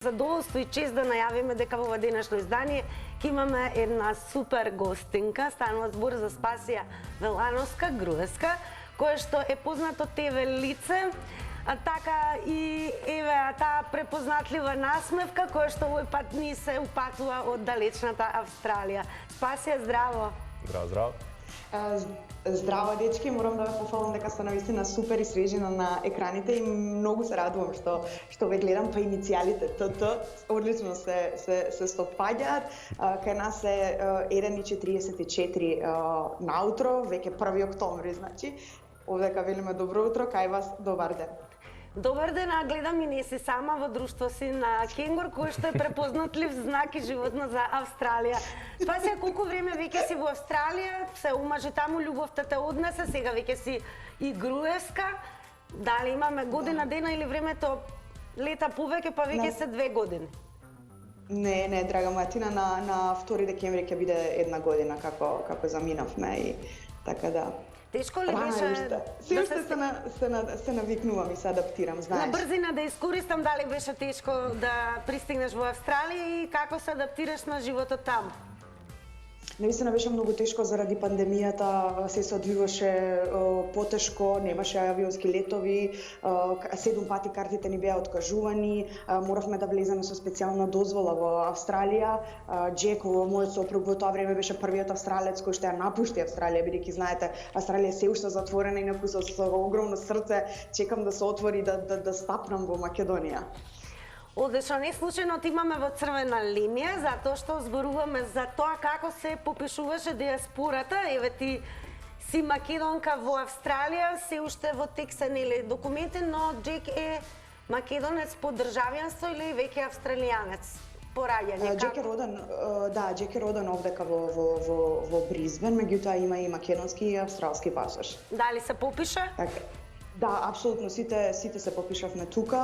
Задоволство и чест да најавиме дека во ова денешно издание ќе имаме една супер гостинка. Станува збор за Спасија Велановска, груевска, која што е познато ТВ лице, а така и еве таа препознатлива насмевка која што овој пат ни се упатува од далечната Австралија. Спасија, здраво! Здраво, здраво! Здраво, дечки, морам да ве пофалам дека сте навистина супер и свежина на екраните и многу се радувам што ве гледам, па иницијалите ТТ одлично се стопаѓаат. Кај нас е 1:44 наутро, веќе 1 октомври, значи. Овдека велиме добро утро, кај вас добар ден. Добар ден, а гледам и не си сама во друштво си на кенгур, кој што е препознатлив знак и животно за Австралија. Спасија, колку време веќе си во Австралија, се омажи таму, љубовта те однесе, сега веќе си и груевска. Дали имаме година дена или времето лета повеќе, па веќе се 2 години? Не, драга моја Тина, на 2 декември ќе биде 1 година како заминавме и така да. Тешко ли беше? Се уште се навикнувам и се адаптирам, знаеш. На брзина да искористам, дали беше тешко да пристигнеш во Австралија и како се адаптираш на животот таму? Навистина беше многу тешко заради пандемијата, се одвиваше потешко, немаше авионски летови, 7 пати картите ни беа откажувани, моравме да влеземе со специјална дозвола во Австралија. Джек, мојот сопруг, во тоа време беше првиот австралец кој што ја напушти Австралија, бидејќи знаете, Австралија е се уште затворена и некој со огромно срце чекам да се отвори да стапнам во Македонија. Одлично, не случајно ти имаме во црвена линија, затоа што зборуваме за тоа како се попишуваше диаспората. Еве ти си македонка во Австралија, се уште во тек се нели документи, но Джек е македонец по државјанство или веќе австралијанец по раѓање? Джек е роден овдека во Бризбен, меѓутоа има и македонски и австралски пасош. Дали се попиша? Така. Да, апсолутно, сите се попишавме тука.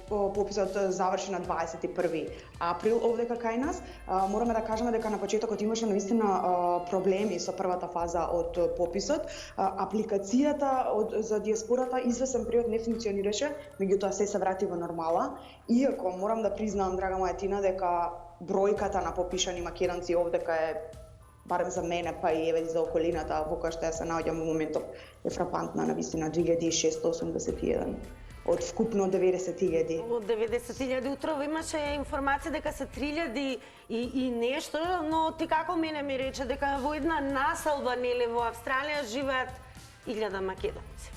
Пописот заврши на 21 април овдека кај нас. Мораме да кажеме дека на почетокот имаше навистина проблеми со првата фаза од пописот. Апликацијата за диаспората извесен период не функционираше, меѓутоа се врати во нормала. Иако морам да признам, драга моја Тина, дека бројката на попишани македонци овдека е, барем за мене, па и еве за околината, во која што ја се наоѓам во моментов, е фрапантна, навистина 2681 од вкупно 90.000. Од 90.000 утрово имаше информација дека се 3.000 и нешто, но ти како мене ми рече дека во една населба нели во Австралија живеат 1000 македонци.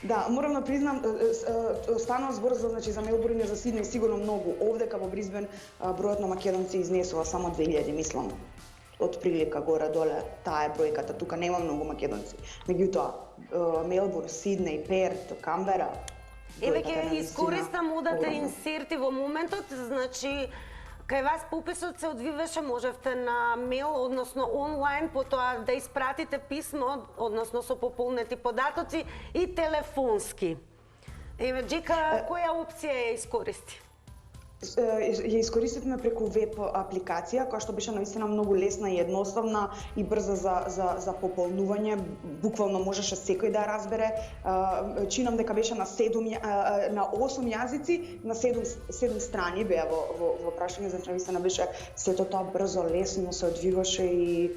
Да, морам да признам, станува збор за Мелбурн и за Сиднеј сигурно многу. Овдека во Бризбен бројот на македонци изнесува само 2000, мислам. Од прилика горе-доле, таа е бројката, тука нема многу македонци. Меѓутоа, Мелбурн, Сиднеј, Перт, Камбера... Еве ќе искористам одате инсерти во моментот, значи, кај вас пописот се одвиваше, можевте на мейл, односно онлайн, потоа да испратите писмо, односно со пополнети податоци и телефонски. Еве, Джека, која опција ја искористи? Ја искористивме преку веб апликација, која што беше навистина многу лесна и едноставна и брза за пополнување. Буквално можеше секој да ја разбере. Чинам дека беше на 8 јазици, на 7 страни беа во прашање, значи навистина беше сето тоа брзо, лесно се одвиваше и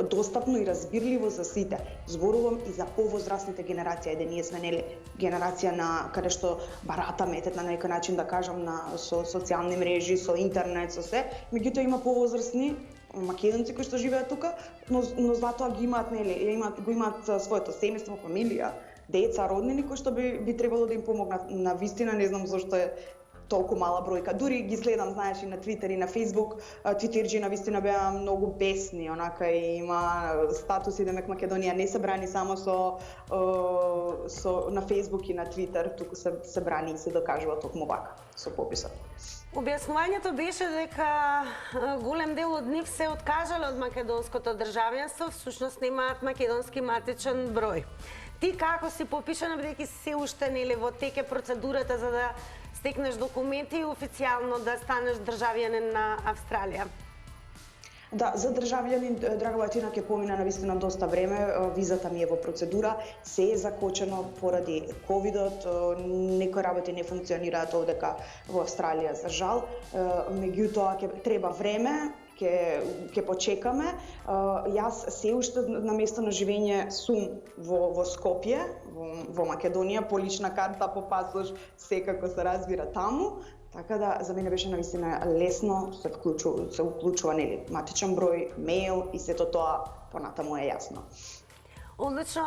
достапно и разбирливо за сите. Зборувам и за повозрастните генерација, да ние сме нели генерација на каде што баратаме на некој начин да кажам со социјални мрежи, со интернет, со се. Меѓутоа има повозрастни македонци кои што живеат тука, но затоа ги имаат нели, го имаат своето семејство, фамилија, деца, роднини кои што би требало да им помогнат. На вистина не знам зошто е толку мала бројка. Дури ги следам, знаеш, и на Твитер и на Фејсбук. Твитерџи навистина беа многу бесни, онака и има статуси демек Македонија не се брани само на Фејсбук и на Твитер, туку се брани и се докажува токму вака со пописот. Објаснувањето беше дека голем дел од нив се откажале од македонското државјанство, всушност немаат македонски матичен број. Ти како си попишана, бидејќи се уште нели во теке процедурата за да стекнеш документи и официјално да станеш државјанин на Австралија? Да, за државјанин Драгобатина ќе помина навистина доста време, визата ми е во процедура, се е закочено поради ковидот, некои работи не функционираат овдека во Австралија за жал, меѓутоа ќе треба време, ќе почекаме. Јас се уште на место на живење сум во Скопје, во Македонија, по лична карта, по пасош, секако се разбира таму. Така да, за мене беше навистина лесно, се вклучува нели матичен број, мејл и сето тоа понатаму е јасно. Одлично,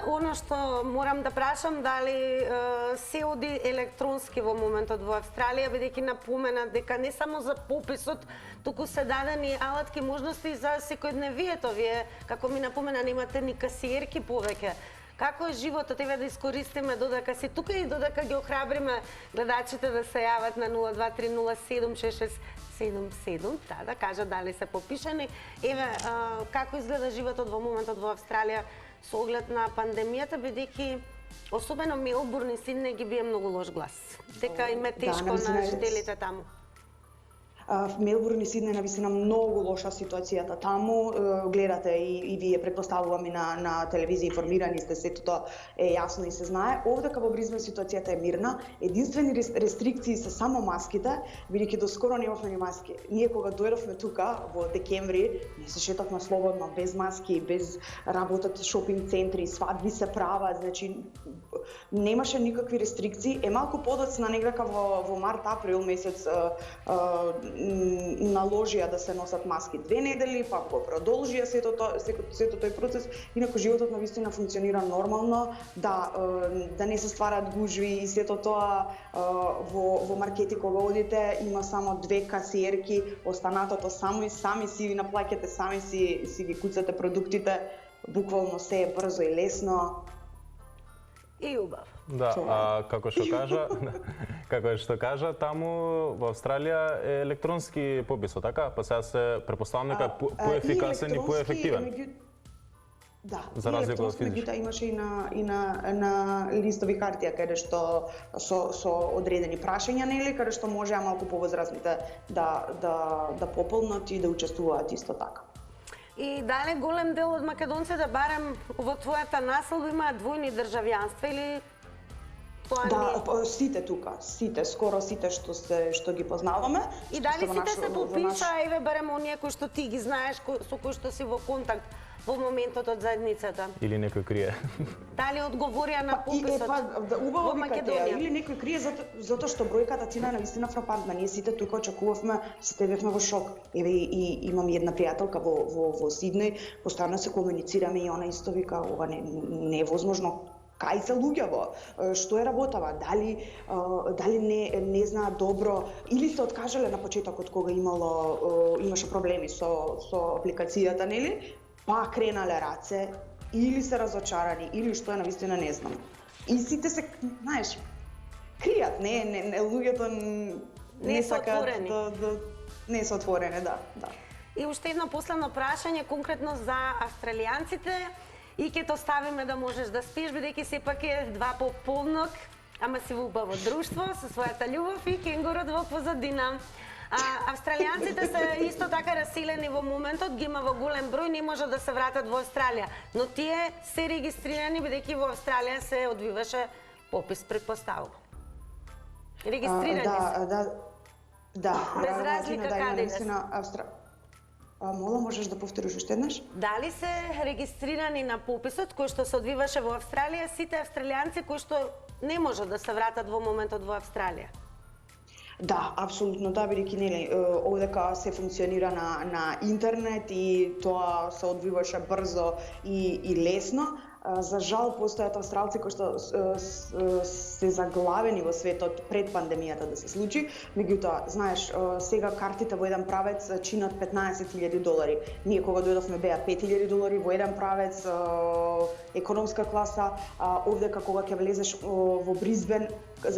оно што морам да прашам, дали се оди електронски во моментот во Австралија, бидејќи напомена дека не само за пописот, туку се дадени алатки можности за секојдневието. Вие, како ми напомена, немате ни касиерки повеќе. Како е животот, еве да искористиме додека си тука и додека ги охрабриме гледачите да се јават на 023076677, да кажат дали се попишани. Еве, како изгледа животот во моментот во Австралија со оглед на пандемијата, бидејќи особено Мелбурн и Сиднеј ги бие многу лош глас. Дека им е тешко на жителите таму. Мелбурн и Сиднеј навистина многу лоша ситуацијата таму, гледате и вие претпоставувам и на телевизија информирани сте, сето тоа е јасно и се знае. Овдека во Бризбен ситуацијата е мирна, единствени рестрикции се само маските, бидејќи доскоро немавме ни маски. Ние кога дојдовме тука во декември, не се шетавме слободно, без маски, без работат шопинг центри, свадби се прават, значи немаше никакви рестрикции. Е малку подоцна неграка во март-април месец наложија да се носат маски 2 недели, па го продолжија сето тој процес, инаку животот навистина функционира нормално, да не се стварат гужви и сето тоа во маркети кога одите има само 2 касиерки, останатото сами си ви наплаќате, сами си ги куцате продуктите, буквално се е брзо и лесно. И убав. Да, како што кажа, таму во Австралија е електронски пописот, така? Па сега се претпоставам дека поефикасен и поефективен. Да, за разлика од физички. Меѓутоа имаше и на листови хартија каде што со одредени прашања, нели, каде што може малку повозрастните да пополнат и да учествуваат исто така. И дали голем дел од македонците, барем во твојата наследба, имаат двојни државјанства или тоа не? Да, сите тука, скоро сите што ги познаваме. И дали сите се попиша, еве барем оние кои што ти ги знаеш, со кои што си во контакт во моментот од заедницата? Или некој крие? Дали одговорија на пописот во Македонија? Или некој крие затоа што бројката цена е навистина фрапантна. Ние сите тука очекувавме, сите бевме во шок. Еве и имам една пријателка во Сиднеј, постојано се комуницираме и она исто вика, ова не е возможно. Кај се луѓево, што е работава, дали не знаат добро, или се откажале на почетокот кога имаше проблеми со апликацијата, нели? Па кренале раце, или се разочарани, или што е навистина не знам. И сите се, знаеш, кријат, луѓето не сакаат не се отворени, да. И уште едно последно прашање конкретно за австралијанците. И ќе те оставиме да можеш да спиеш, бидејќи сепак е 2 пополнок, ама си во убаво друштво, со својата љубов и кенгурот во позадина. Австралијанците се исто така раселени во моментот, ги има во голем број, не можат да се вратат во Австралија. Но тие се регистрирани, бидејќи во Австралија се одвиваше попис, претпоставувам. Регистрирани се. Да. Без разлика каде да се. Мола, можеш да повториш уште еднаш? Дали се регистрирани на пописот кој што се одвиваше во Австралија сите австралијанци кои што не можат да се вратат во моментот во Австралија? Да, апсолутно да, бидејќи нели овдека се функционира на интернет и тоа се одвиваше брзо и лесно. За жал постојат австралци кои што се заглавени во светот пред пандемијата да се случи, меѓутоа, знаеш, сега картите во еден правец чинат $15,000. Ние кога дојдовме беа $5,000 во еден правец, економска класа, овдека кога ќе влезеш во Бризбен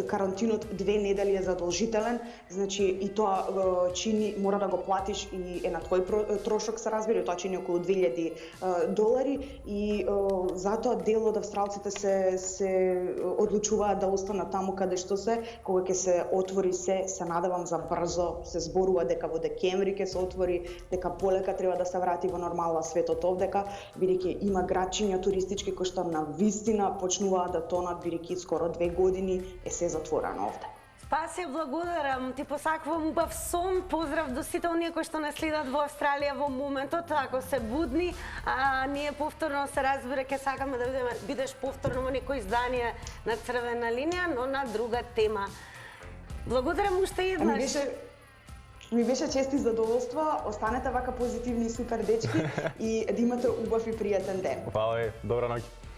карантинот 2 недели е задолжителен, значи и тоа чини, мора да го платиш и е на твој трошок, се разбира, тоа чини околу $2000 и затоа дел од австралците се одлучуваат да останат таму каде што се, кога ќе се отвори се надевам за брзо, се зборува дека во декември ќе се отвори, дека полека треба да се врати во нормала светот овдека, бидејќи има градчиња туристички кои што на вистина почнуваат да тонат, бидејќи скоро 2 години е се затворено овде. Спаси, благодарам, ти посакувам убав сон, поздрав до сите оние кои што не следат во Австралија во моментот, ако се будни, ние повторно се разбира, ќе сакаме да бидеш повторно во некој издание на Црвена линија, но на друга тема. Благодарам уште еднаш. Ми беше чест и задоволство, останете вака позитивни и супер дечки и да имате убав и пријатен ден. Фала, добра ноќ.